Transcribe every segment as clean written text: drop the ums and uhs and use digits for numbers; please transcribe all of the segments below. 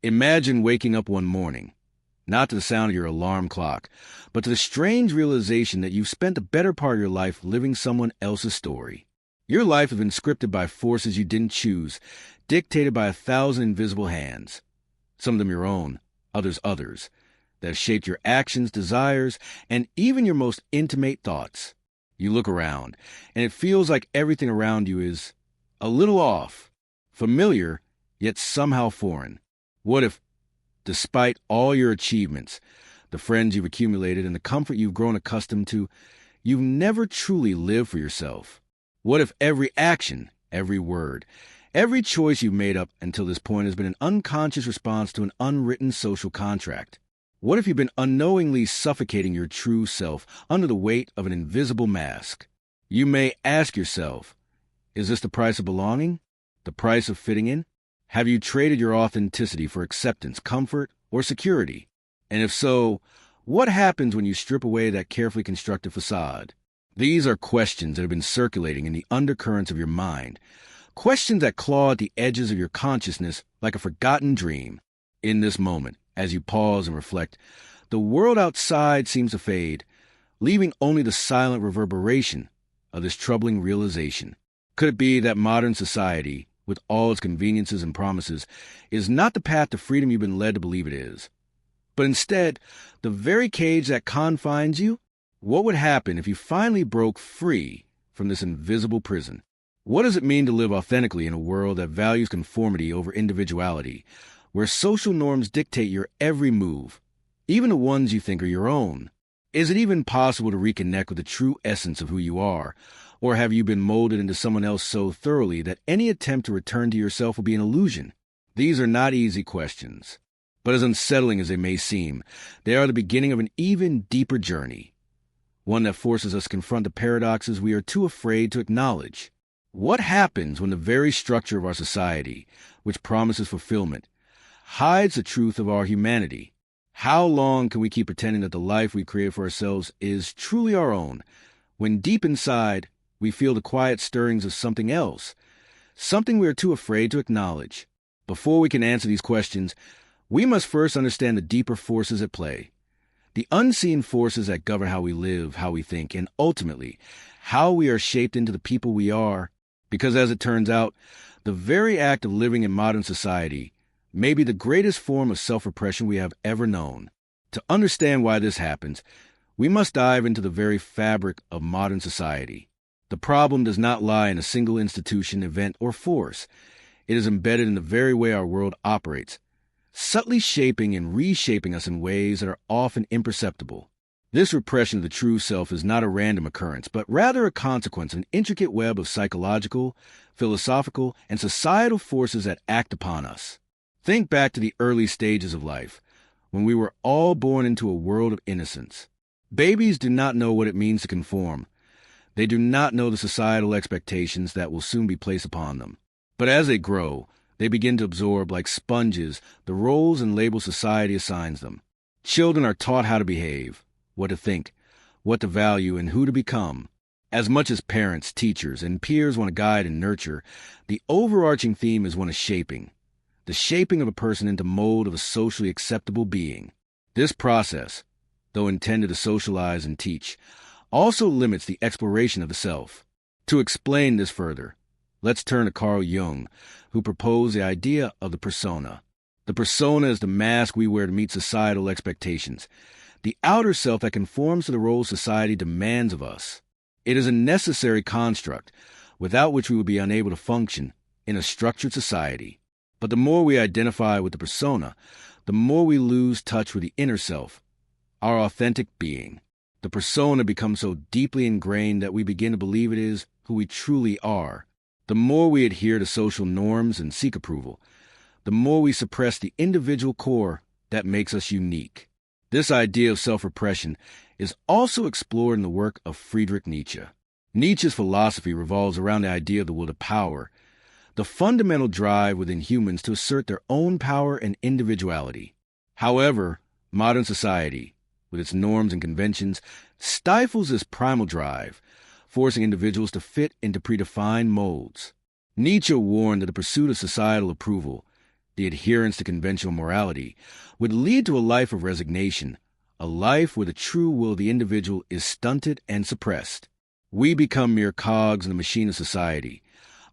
Imagine waking up one morning, not to the sound of your alarm clock, but to the strange realization that you've spent the better part of your life living someone else's story. Your life has been scripted by forces you didn't choose, dictated by 1,000 invisible hands, some of them your own, others, that have shaped your actions, desires, and even your most intimate thoughts. You look around, and it feels like everything around you is a little off, familiar, yet somehow foreign. What if, despite all your achievements, the friends you've accumulated, and the comfort you've grown accustomed to, you've never truly lived for yourself? What if every action, every word, every choice you've made up until this point has been an unconscious response to an unwritten social contract? What if you've been unknowingly suffocating your true self under the weight of an invisible mask? You may ask yourself, is this the price of belonging? The price of fitting in? Have you traded your authenticity for acceptance, comfort, or security? And if so, what happens when you strip away that carefully constructed facade? These are questions that have been circulating in the undercurrents of your mind, questions that claw at the edges of your consciousness like a forgotten dream. In this moment, as you pause and reflect, the world outside seems to fade, leaving only the silent reverberation of this troubling realization. Could it be that modern society, with all its conveniences and promises, is not the path to freedom you've been led to believe it is, but instead the very cage that confines you? What would happen if you finally broke free from this invisible prison? What does it mean to live authentically in a world that values conformity over individuality, where social norms dictate your every move, even the ones you think are your own? Is it even possible to reconnect with the true essence of who you are? Or have you been molded into someone else so thoroughly that any attempt to return to yourself will be an illusion? These are not easy questions, but as unsettling as they may seem, they are the beginning of an even deeper journey, one that forces us to confront the paradoxes we are too afraid to acknowledge. What happens when the very structure of our society, which promises fulfillment, hides the truth of our humanity? How long can we keep pretending that the life we create for ourselves is truly our own, when deep inside we feel the quiet stirrings of something else, something we are too afraid to acknowledge? Before we can answer these questions, we must first understand the deeper forces at play, the unseen forces that govern how we live, how we think, and ultimately, how we are shaped into the people we are. Because as it turns out, the very act of living in modern society may be the greatest form of self-repression we have ever known. To understand why this happens, we must dive into the very fabric of modern society. The problem does not lie in a single institution, event, or force. It is embedded in the very way our world operates, subtly shaping and reshaping us in ways that are often imperceptible. This repression of the true self is not a random occurrence, but rather a consequence of an intricate web of psychological, philosophical, and societal forces that act upon us. Think back to the early stages of life, when we were all born into a world of innocence. Babies do not know what it means to conform. They do not know the societal expectations that will soon be placed upon them. But as they grow, they begin to absorb, like sponges, the roles and labels society assigns them. Children are taught how to behave, what to think, what to value, and who to become. As much as parents, teachers, and peers want to guide and nurture, the overarching theme is one of shaping, the shaping of a person into mold of a socially acceptable being. This process, though intended to socialize and teach, also limits the exploration of the self. To explain this further, let's turn to Carl Jung, who proposed the idea of the persona. The persona is the mask we wear to meet societal expectations, the outer self that conforms to the roles society demands of us. It is a necessary construct, without which we would be unable to function in a structured society. But the more we identify with the persona, the more we lose touch with the inner self, our authentic being. The persona becomes so deeply ingrained that we begin to believe it is who we truly are. The more we adhere to social norms and seek approval, the more we suppress the individual core that makes us unique. This idea of self-repression is also explored in the work of Friedrich Nietzsche. Nietzsche's philosophy revolves around the idea of the will to power, the fundamental drive within humans to assert their own power and individuality. However, modern society, with its norms and conventions, stifles this primal drive, forcing individuals to fit into predefined molds. Nietzsche warned that the pursuit of societal approval the adherence to conventional morality, would lead to a life of resignation, a life where the true will of the individual is stunted and suppressed. We become mere cogs in the machine of society,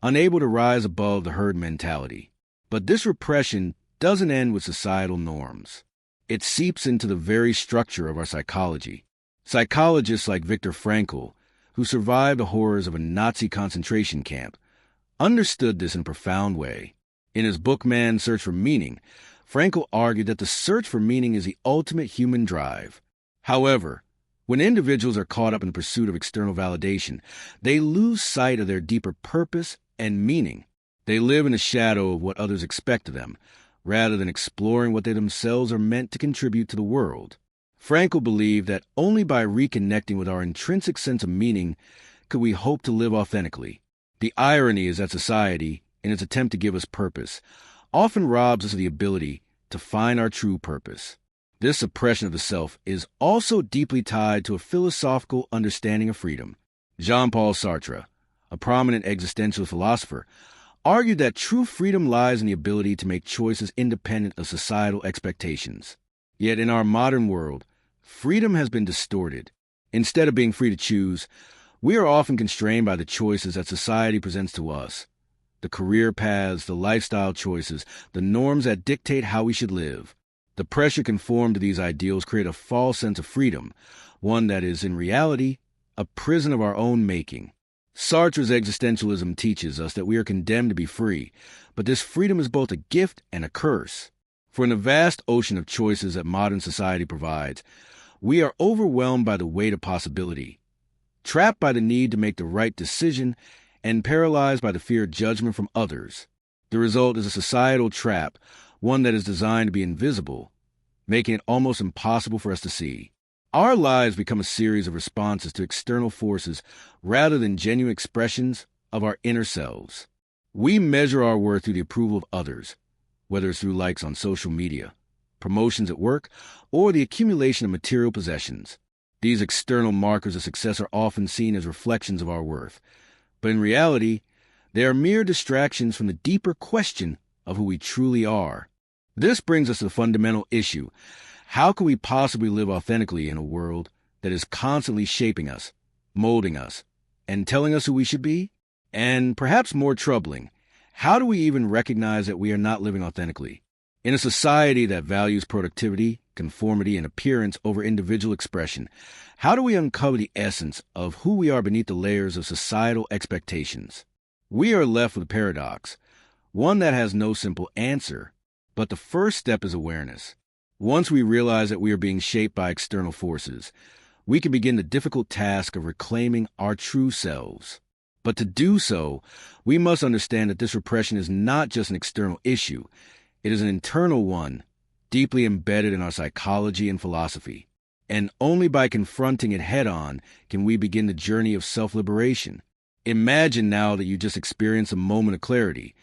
unable to rise above the herd mentality. But this repression doesn't end with societal norms. It seeps into the very structure of our psychology. Psychologists like Viktor Frankl, who survived the horrors of a Nazi concentration camp, understood this in a profound way. In his book Man's Search for Meaning, Frankl argued that the search for meaning is the ultimate human drive. However, when individuals are caught up in the pursuit of external validation, they lose sight of their deeper purpose and meaning. They live in the shadow of what others expect of them, rather than exploring what they themselves are meant to contribute to the world. Frankl believed that only by reconnecting with our intrinsic sense of meaning could we hope to live authentically. The irony is that society, in its attempt to give us purpose, often robs us of the ability to find our true purpose. This suppression of the self is also deeply tied to a philosophical understanding of freedom. Jean-Paul Sartre, a prominent existential philosopher, argued that true freedom lies in the ability to make choices independent of societal expectations. Yet in our modern world, freedom has been distorted. Instead of being free to choose, we are often constrained by the choices that society presents to us. The career paths, the lifestyle choices, the norms that dictate how we should live. The pressure to conform to these ideals create a false sense of freedom, one that is, in reality, a prison of our own making. Sartre's existentialism teaches us that we are condemned to be free, but this freedom is both a gift and a curse. For in the vast ocean of choices that modern society provides, we are overwhelmed by the weight of possibility, trapped by the need to make the right decision, and paralyzed by the fear of judgment from others. The result is a societal trap, one that is designed to be invisible, making it almost impossible for us to see. Our lives become a series of responses to external forces rather than genuine expressions of our inner selves. We measure our worth through the approval of others, whether it's through likes on social media, promotions at work, or the accumulation of material possessions. These external markers of success are often seen as reflections of our worth, but in reality, they are mere distractions from the deeper question of who we truly are. This brings us to the fundamental issue. How can we possibly live authentically in a world that is constantly shaping us, molding us, and telling us who we should be? And perhaps more troubling, how do we even recognize that we are not living authentically? In a society that values productivity, conformity, and appearance over individual expression, how do we uncover the essence of who we are beneath the layers of societal expectations? We are left with a paradox, one that has no simple answer, but the first step is awareness. Once we realize that we are being shaped by external forces, we can begin the difficult task of reclaiming our true selves. But to do so, we must understand that this repression is not just an external issue. It is an internal one, deeply embedded in our psychology and philosophy. And only by confronting it head-on can we begin the journey of self-liberation. Imagine now that you just experienced a moment of clarity,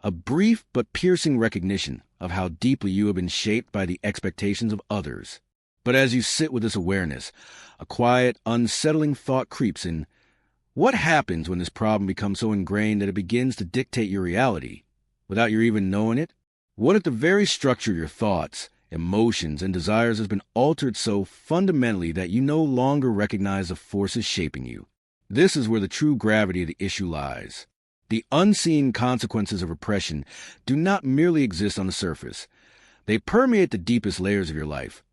a brief but piercing recognition of how deeply you have been shaped by the expectations of others. But as you sit with this awareness, a quiet, unsettling thought creeps in. What happens when this problem becomes so ingrained that it begins to dictate your reality, without your even knowing it? What if the very structure of your thoughts, emotions, and desires has been altered so fundamentally that you no longer recognize the forces shaping you? This is where the true gravity of the issue lies. The unseen consequences of repression do not merely exist on the surface. They permeate the deepest layers of your life,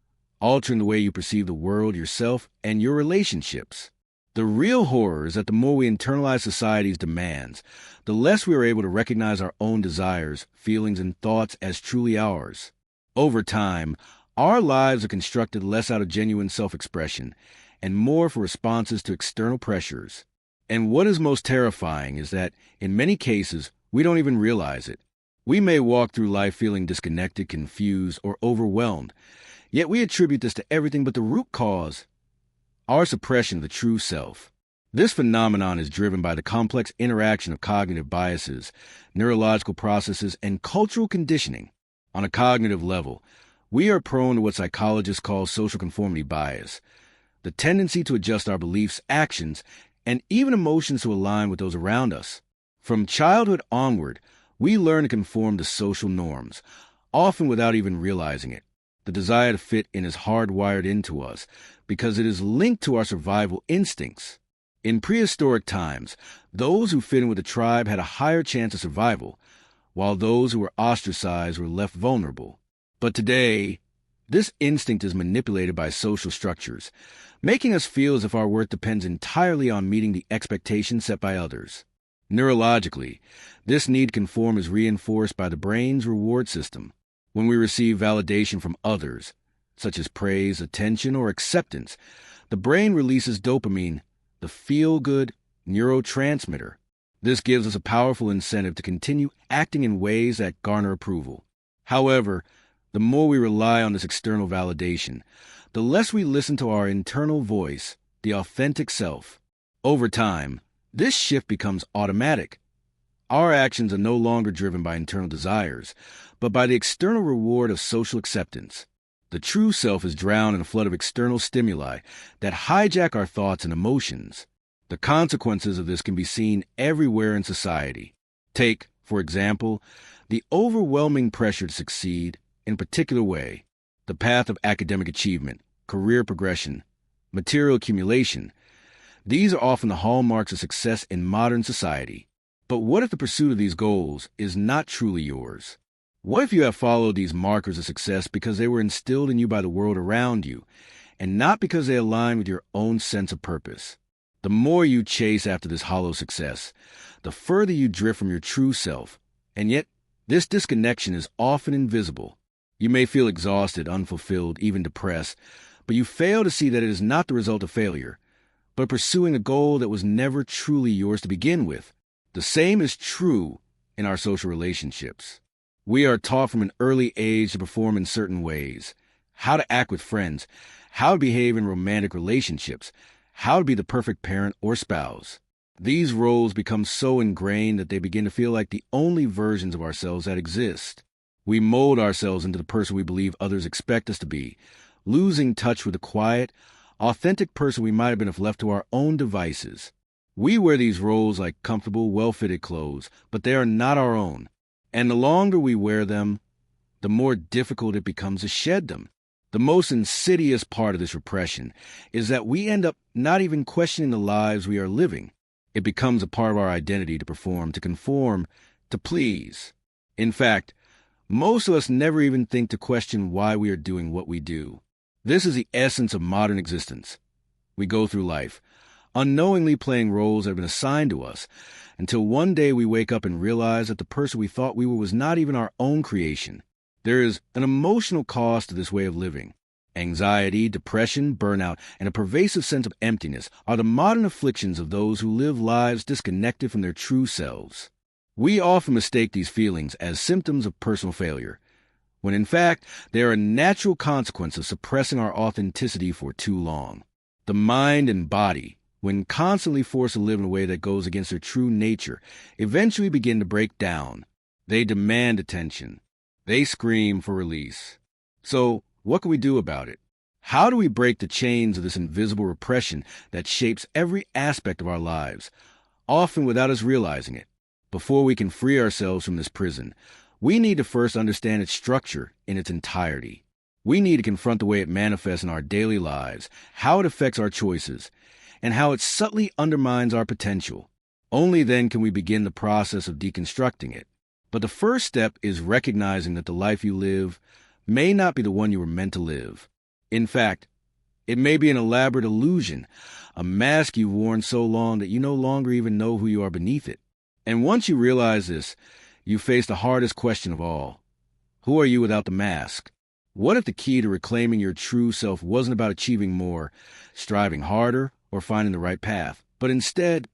altering the way you perceive the world, yourself, and your relationships. The real horror is that the more we internalize society's demands, the less we are able to recognize our own desires, feelings, and thoughts as truly ours. Over time, our lives are constructed less out of genuine self-expression and more for responses to external pressures. And what is most terrifying is that, in many cases, we don't even realize it. We may walk through life feeling disconnected, confused, or overwhelmed, yet we attribute this to everything but the root cause, our suppression of the true self. This phenomenon is driven by the complex interaction of cognitive biases, neurological processes, and cultural conditioning. On a cognitive level, we are prone to what psychologists call social conformity bias, the tendency to adjust our beliefs, actions, and even emotions to align with those around us. From childhood onward, We learn to conform to social norms, often without even realizing it. The desire to fit in is hardwired into us because it is linked to our survival instincts. In prehistoric times, those who fit in with a tribe had a higher chance of survival, while those who were ostracized were left vulnerable. But today, this instinct is manipulated by social structures, making us feel as if our worth depends entirely on meeting the expectations set by others. Neurologically, this need to conform is reinforced by the brain's reward system. When we receive validation from others, such as praise, attention, or acceptance, the brain releases dopamine, the feel-good neurotransmitter. This gives us a powerful incentive to continue acting in ways that garner approval. However, the more we rely on this external validation, the less we listen to our internal voice, the authentic self. Over time, this shift becomes automatic. Our actions are no longer driven by internal desires, but by the external reward of social acceptance. The true self is drowned in a flood of external stimuli that hijack our thoughts and emotions. The consequences of this can be seen everywhere in society. Take, for example, the overwhelming pressure to succeed in a particular way, the path of academic achievement, career progression, material accumulation. These are often the hallmarks of success in modern society. But what if the pursuit of these goals is not truly yours? What if you have followed these markers of success because they were instilled in you by the world around you, and not because they align with your own sense of purpose? The more you chase after this hollow success, the further you drift from your true self, and yet this disconnection is often invisible. You may feel exhausted, unfulfilled, even depressed, but you fail to see that it is not the result of failure, but pursuing a goal that was never truly yours to begin with. The same is true in our social relationships. We are taught from an early age to perform in certain ways, how to act with friends, how to behave in romantic relationships, how to be the perfect parent or spouse. These roles become so ingrained that they begin to feel like the only versions of ourselves that exist. We mold ourselves into the person we believe others expect us to be, losing touch with the quiet, authentic person we might have been if left to our own devices. We wear these roles like comfortable, well-fitted clothes, but they are not our own. And the longer we wear them, the more difficult it becomes to shed them. The most insidious part of this repression is that we end up not even questioning the lives we are living. It becomes a part of our identity to perform, to conform, to please. In fact, most of us never even think to question why we are doing what we do. This is the essence of modern existence. We go through life, unknowingly playing roles that have been assigned to us, until one day we wake up and realize that the person we thought we were was not even our own creation. There is an emotional cost to this way of living. Anxiety, depression, burnout, and a pervasive sense of emptiness are the modern afflictions of those who live lives disconnected from their true selves. We often mistake these feelings as symptoms of personal failure, when in fact they are a natural consequence of suppressing our authenticity for too long. The mind and body, when constantly forced to live in a way that goes against their true nature, eventually begin to break down. They demand attention. They scream for release. So, what can we do about it? How do we break the chains of this invisible repression that shapes every aspect of our lives, often without us realizing it? Before we can free ourselves from this prison, we need to first understand its structure in its entirety. We need to confront the way it manifests in our daily lives, how it affects our choices, and how it subtly undermines our potential. Only then can we begin the process of deconstructing it. But the first step is recognizing that the life you live may not be the one you were meant to live. In fact, it may be an elaborate illusion, a mask you've worn so long that you no longer even know who you are beneath it. And once you realize this, you face the hardest question of all. Who are you without the mask? What if the key to reclaiming your true self wasn't about achieving more, striving harder, or finding the right path, but instead,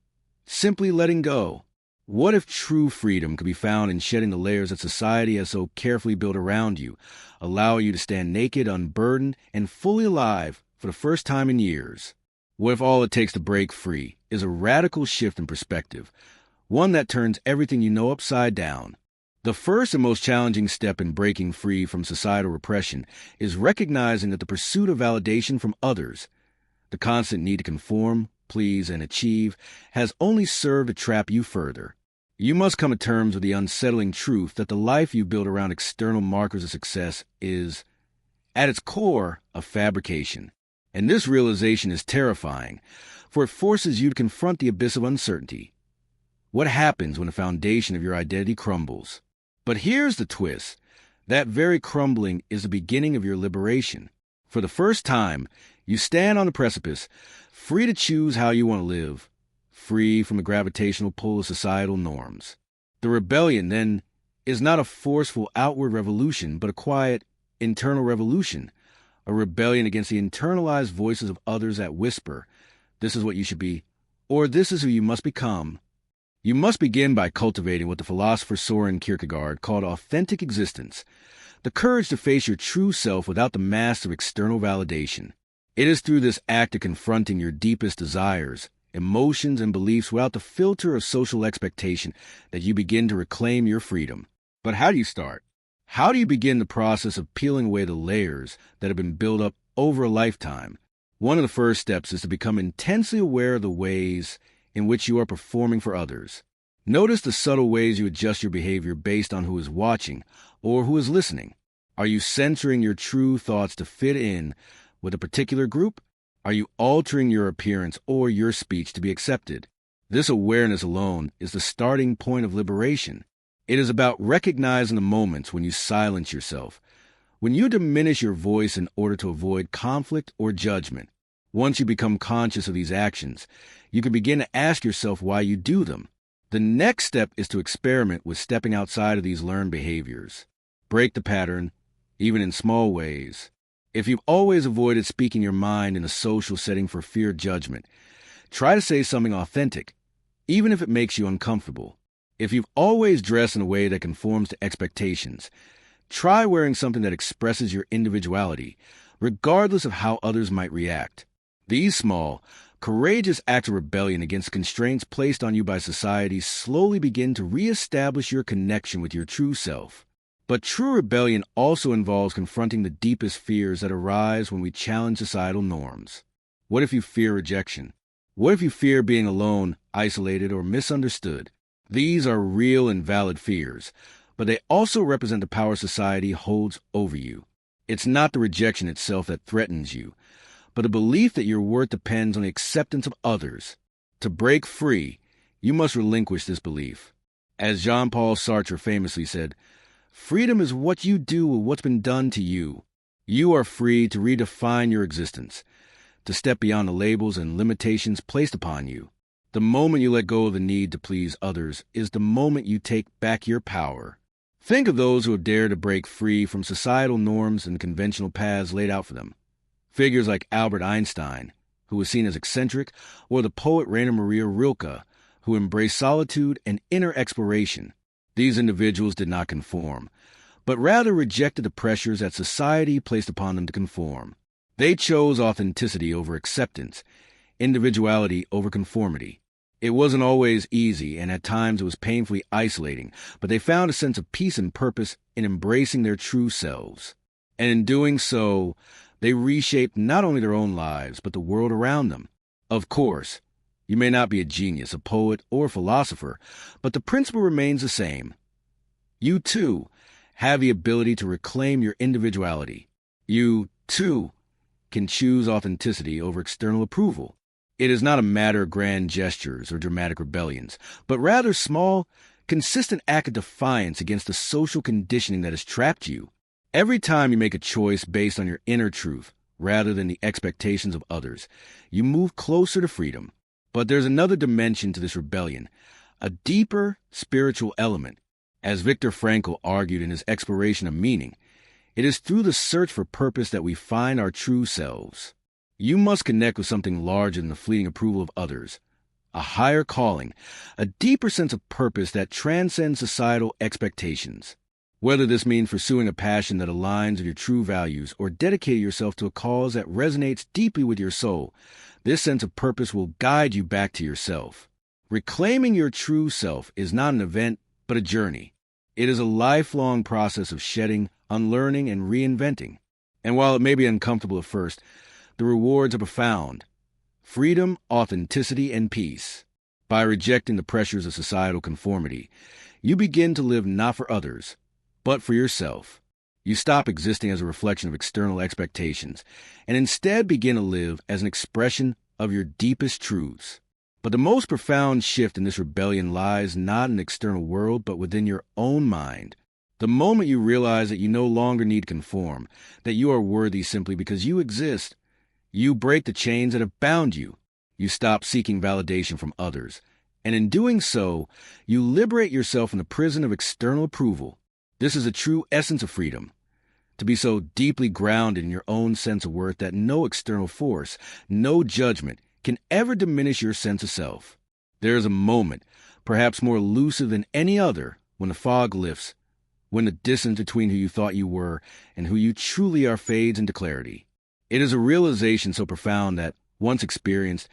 simply letting go? What if true freedom could be found in shedding the layers that society has so carefully built around you, allowing you to stand naked, unburdened, and fully alive for the first time in years? What if all it takes to break free is a radical shift in perspective, one that turns everything you know upside down? The first and most challenging step in breaking free from societal repression is recognizing that the pursuit of validation from others, the constant need to conform, please, and achieve, has only served to trap you further. You must come to terms with the unsettling truth that the life you build around external markers of success is, at its core, a fabrication. And this realization is terrifying, for it forces you to confront the abyss of uncertainty. What happens when the foundation of your identity crumbles? But here's the twist. That very crumbling is the beginning of your liberation. For the first time, you stand on the precipice, free to choose how you want to live, free from the gravitational pull of societal norms. The rebellion, then, is not a forceful outward revolution, but a quiet, internal revolution, a rebellion against the internalized voices of others that whisper, "This is what you should be," or "This is who you must become." You must begin by cultivating what the philosopher Soren Kierkegaard called authentic existence, the courage to face your true self without the mask of external validation. It is through this act of confronting your deepest desires, emotions, and beliefs without the filter of social expectation that you begin to reclaim your freedom. But how do you start? How do you begin the process of peeling away the layers that have been built up over a lifetime? One of the first steps is to become intensely aware of the ways in which you are performing for others. Notice the subtle ways you adjust your behavior based on who is watching or who is listening. Are you censoring your true thoughts to fit in with a particular group? Are you altering your appearance or your speech to be accepted? This awareness alone is the starting point of liberation. It is about recognizing the moments when you silence yourself, when you diminish your voice in order to avoid conflict or judgment. Once you become conscious of these actions, you can begin to ask yourself why you do them. The next step is to experiment with stepping outside of these learned behaviors. Break the pattern, even in small ways. If you've always avoided speaking your mind in a social setting for fear of judgment, try to say something authentic, even if it makes you uncomfortable. If you've always dressed in a way that conforms to expectations, try wearing something that expresses your individuality, regardless of how others might react. These small, courageous acts of rebellion against constraints placed on you by society slowly begin to reestablish your connection with your true self. But true rebellion also involves confronting the deepest fears that arise when we challenge societal norms. What if you fear rejection? What if you fear being alone, isolated, or misunderstood? These are real and valid fears, but they also represent the power society holds over you. It's not the rejection itself that threatens you, but a belief that your worth depends on the acceptance of others. To break free, you must relinquish this belief. As Jean-Paul Sartre famously said, "Freedom is what you do with what's been done to you." You are free to redefine your existence, to step beyond the labels and limitations placed upon you. The moment you let go of the need to please others is the moment you take back your power. Think of those who have dared to break free from societal norms and conventional paths laid out for them. Figures like Albert Einstein, who was seen as eccentric, or the poet Rainer Maria Rilke, who embraced solitude and inner exploration. These individuals did not conform, but rather rejected the pressures that society placed upon them to conform. They chose authenticity over acceptance, individuality over conformity. It wasn't always easy, and at times it was painfully isolating, but they found a sense of peace and purpose in embracing their true selves. And in doing so, they reshaped not only their own lives, but the world around them. Of course, you may not be a genius, a poet, or a philosopher, but the principle remains the same. You, too, have the ability to reclaim your individuality. You, too, can choose authenticity over external approval. It is not a matter of grand gestures or dramatic rebellions, but rather small, consistent act of defiance against the social conditioning that has trapped you. Every time you make a choice based on your inner truth, rather than the expectations of others, you move closer to freedom. But there's another dimension to this rebellion, a deeper spiritual element. As Viktor Frankl argued in his Exploration of Meaning, it is through the search for purpose that we find our true selves. You must connect with something larger than the fleeting approval of others, a higher calling, a deeper sense of purpose that transcends societal expectations. Whether this means pursuing a passion that aligns with your true values or dedicating yourself to a cause that resonates deeply with your soul, this sense of purpose will guide you back to yourself. Reclaiming your true self is not an event, but a journey. It is a lifelong process of shedding, unlearning, and reinventing. And while it may be uncomfortable at first, the rewards are profound. Freedom, authenticity, and peace. By rejecting the pressures of societal conformity, you begin to live not for others, but for yourself. You stop existing as a reflection of external expectations and instead begin to live as an expression of your deepest truths. But the most profound shift in this rebellion lies not in the external world, but within your own mind. The moment you realize that you no longer need to conform, that you are worthy simply because you exist, you break the chains that have bound you. You stop seeking validation from others, and in doing so, you liberate yourself from the prison of external approval. This is the true essence of freedom, to be so deeply grounded in your own sense of worth that no external force, no judgment, can ever diminish your sense of self. There is a moment, perhaps more elusive than any other, when the fog lifts, when the distance between who you thought you were and who you truly are fades into clarity. It is a realization so profound that, once experienced,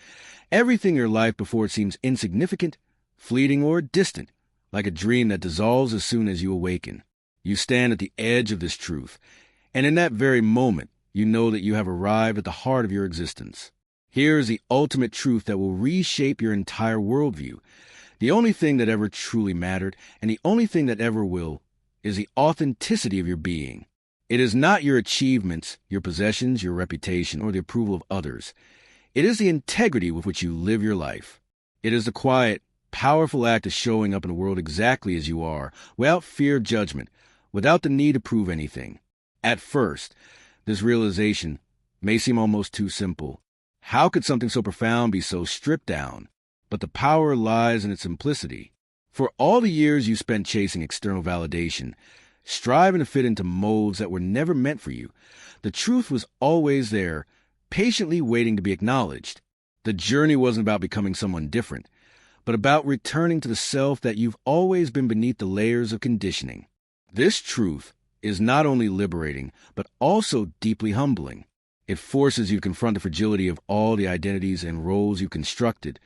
everything in your life before it seems insignificant, fleeting, or distant, like a dream that dissolves as soon as you awaken. You stand at the edge of this truth, and in that very moment, you know that you have arrived at the heart of your existence. Here is the ultimate truth that will reshape your entire worldview. The only thing that ever truly mattered, and the only thing that ever will, is the authenticity of your being. It is not your achievements, your possessions, your reputation, or the approval of others. It is the integrity with which you live your life. It is the quiet, powerful act of showing up in the world exactly as you are, without fear of judgment, without the need to prove anything. At first, this realization may seem almost too simple. How could something so profound be so stripped down? But the power lies in its simplicity. For all the years you spent chasing external validation, striving to fit into molds that were never meant for you, the truth was always there, patiently waiting to be acknowledged. The journey wasn't about becoming someone different, but about returning to the self that you've always been beneath the layers of conditioning. This truth is not only liberating, but also deeply humbling. It forces you to confront the fragility of all the identities and roles you constructed,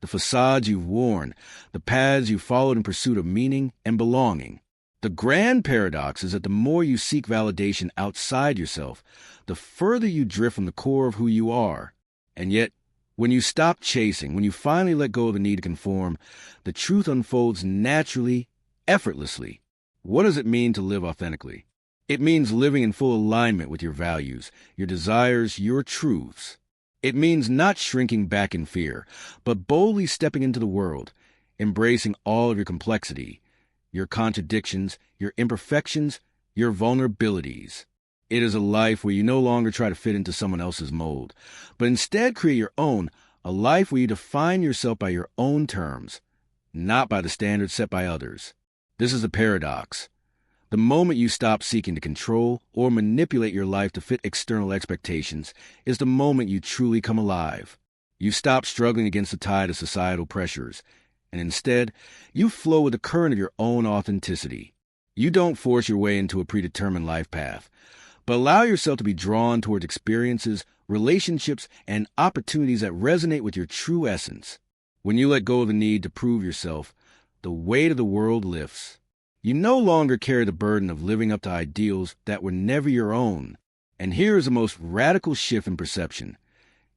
the facades you've worn, the paths you followed in pursuit of meaning and belonging. The grand paradox is that the more you seek validation outside yourself, the further you drift from the core of who you are. And yet, when you stop chasing, when you finally let go of the need to conform, the truth unfolds naturally, effortlessly. What does it mean to live authentically? It means living in full alignment with your values, your desires, your truths. It means not shrinking back in fear, but boldly stepping into the world, embracing all of your complexity, your contradictions, your imperfections, your vulnerabilities. It is a life where you no longer try to fit into someone else's mold, but instead create your own, a life where you define yourself by your own terms, not by the standards set by others. This is the paradox. The moment you stop seeking to control or manipulate your life to fit external expectations is the moment you truly come alive. You stop struggling against the tide of societal pressures, and instead, you flow with the current of your own authenticity. You don't force your way into a predetermined life path, but allow yourself to be drawn towards experiences, relationships, and opportunities that resonate with your true essence. When you let go of the need to prove yourself, the weight of the world lifts. You no longer carry the burden of living up to ideals that were never your own. And here is the most radical shift in perception.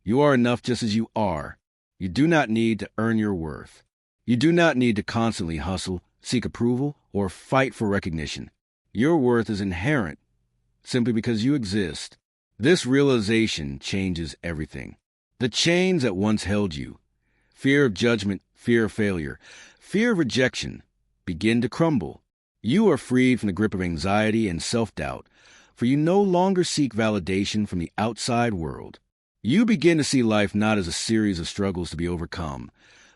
You are enough just as you are. You do not need to earn your worth. You do not need to constantly hustle, seek approval, or fight for recognition. Your worth is inherent, simply because you exist. This realization changes everything. The chains that once held you, fear of judgment, fear of failure, fear of rejection, begin to crumble. You are freed from the grip of anxiety and self-doubt, for you no longer seek validation from the outside world. You begin to see life not as a series of struggles to be overcome,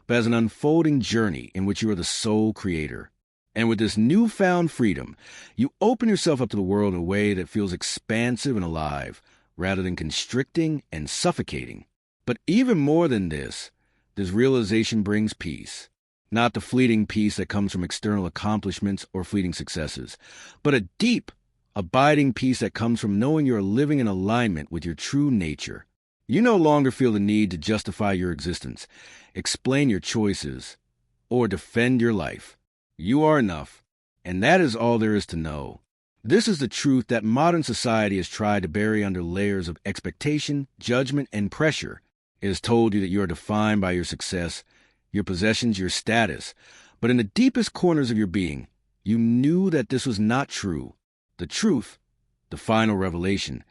but as an unfolding journey in which you are the sole creator. And with this newfound freedom, you open yourself up to the world in a way that feels expansive and alive, rather than constricting and suffocating. But even more than this realization brings peace. Not the fleeting peace that comes from external accomplishments or fleeting successes, but a deep, abiding peace that comes from knowing you are living in alignment with your true nature. You no longer feel the need to justify your existence, explain your choices, or defend your life. You are enough, and that is all there is to know. This is the truth that modern society has tried to bury under layers of expectation, judgment, and pressure. It has told you that you are defined by your success, your possessions, your status. But in the deepest corners of your being, you knew that this was not true. The truth, the final revelation,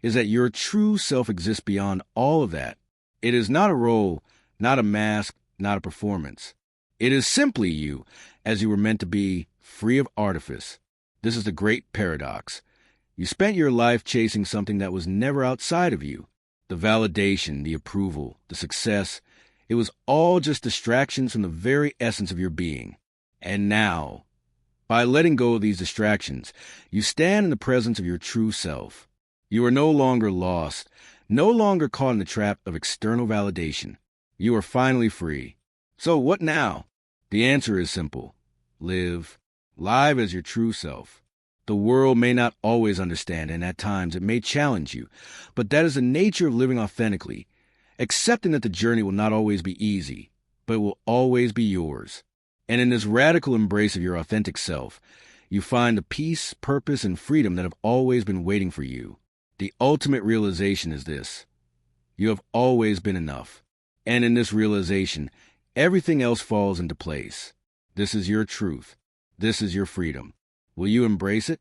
is that your true self exists beyond all of that. It is not a role, not a mask, not a performance. It is simply you, as you were meant to be, free of artifice. This is the great paradox. You spent your life chasing something that was never outside of you. The validation, the approval, the success, it was all just distractions from the very essence of your being. And now, by letting go of these distractions, you stand in the presence of your true self. You are no longer lost, no longer caught in the trap of external validation. You are finally free. So what now? The answer is simple. Live. Live as your true self. The world may not always understand, and at times it may challenge you, but that is the nature of living authentically, accepting that the journey will not always be easy, but it will always be yours. And in this radical embrace of your authentic self, you find the peace, purpose, and freedom that have always been waiting for you. The ultimate realization is this: you have always been enough. And in this realization, everything else falls into place. This is your truth. This is your freedom. Will you embrace it?